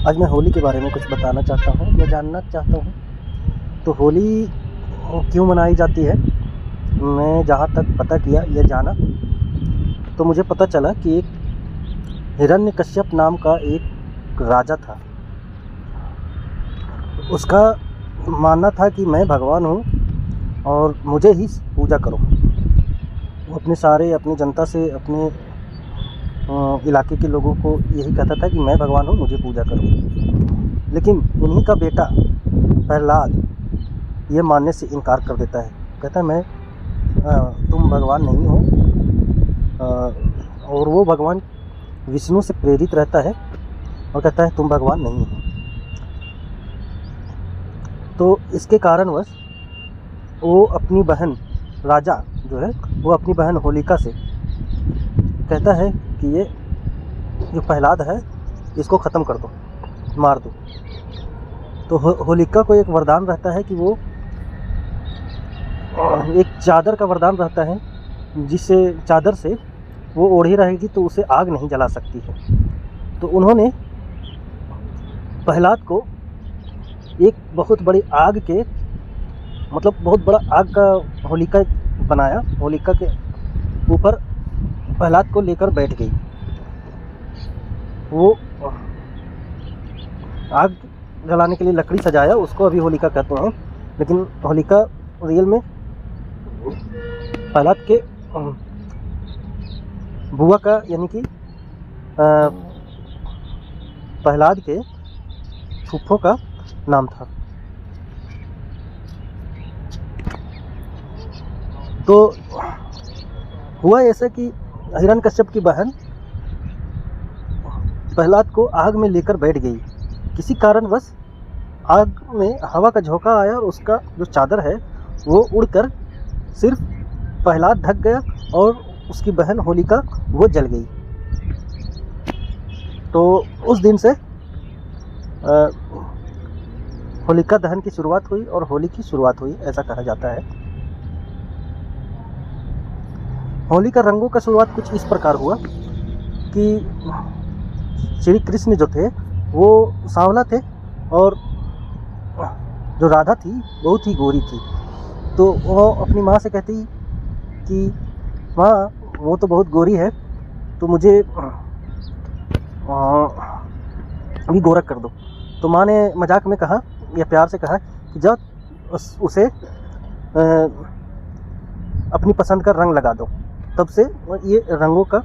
आज मैं होली के बारे में कुछ बताना चाहता हूँ या जानना चाहता हूँ। तो होली क्यों मनाई जाती है? मैं जहाँ तक पता किया या जाना, तो मुझे पता चला कि एक हिरण्यकश्यप नाम का एक राजा था। उसका मानना था कि मैं भगवान हूँ और मुझे ही पूजा करो। वो अपनी जनता से, अपने इलाके के लोगों को यही कहता था कि मैं भगवान हूँ, मुझे पूजा करो। लेकिन उन्हीं का बेटा प्रहलाद ये मानने से इनकार कर देता है। कहता है मैं तुम भगवान नहीं हो। और वो भगवान विष्णु से प्रेरित रहता है और कहता है तुम भगवान नहीं हो। तो इसके कारणवश वो अपनी बहन, राजा जो है वो अपनी बहन होलिका से कहता है कि ये जो प्रहलाद है इसको ख़त्म कर दो, मार दो। तो होलिका को एक वरदान रहता है कि वो एक चादर का वरदान रहता है, जिससे चादर से वो ओढ़ी रहेगी तो उसे आग नहीं जला सकती है। तो उन्होंने प्रहलाद को एक बहुत बड़ी आग के, मतलब बहुत बड़ा आग का होलिका बनाया। होलिका के ऊपर प्रहलाद को लेकर बैठ गई। वो आग जलाने के लिए लकड़ी सजाया, उसको अभी होलिका कहते हैं। लेकिन होलिका रियल में प्रहलाद के बुआ का, यानी कि प्रहलाद के फूफो का नाम था। तो हुआ ऐसा कि हिरण्यकश्यप की बहन प्रहलाद को आग में लेकर बैठ गई। किसी कारणवश आग में हवा का झोंका आया और उसका जो चादर है वो उड़कर सिर्फ प्रहलाद ढक गया और उसकी बहन होलिका वो जल गई। तो उस दिन से होलिका दहन की शुरुआत हुई और होली की शुरुआत हुई, ऐसा कहा जाता है। होली का रंगों का शुरुआत कुछ इस प्रकार हुआ कि श्री कृष्ण जो थे वो सांवला थे और जो राधा थी बहुत ही गोरी थी। तो वो अपनी माँ से कहती कि माँ वो तो बहुत गोरी है, तो मुझे भी गोरख कर दो। तो माँ ने मजाक में कहा या प्यार से कहा कि जाओ उसे अपनी पसंद का रंग लगा दो। तब से ये रंगों का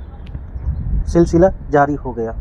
सिलसिला जारी हो गया।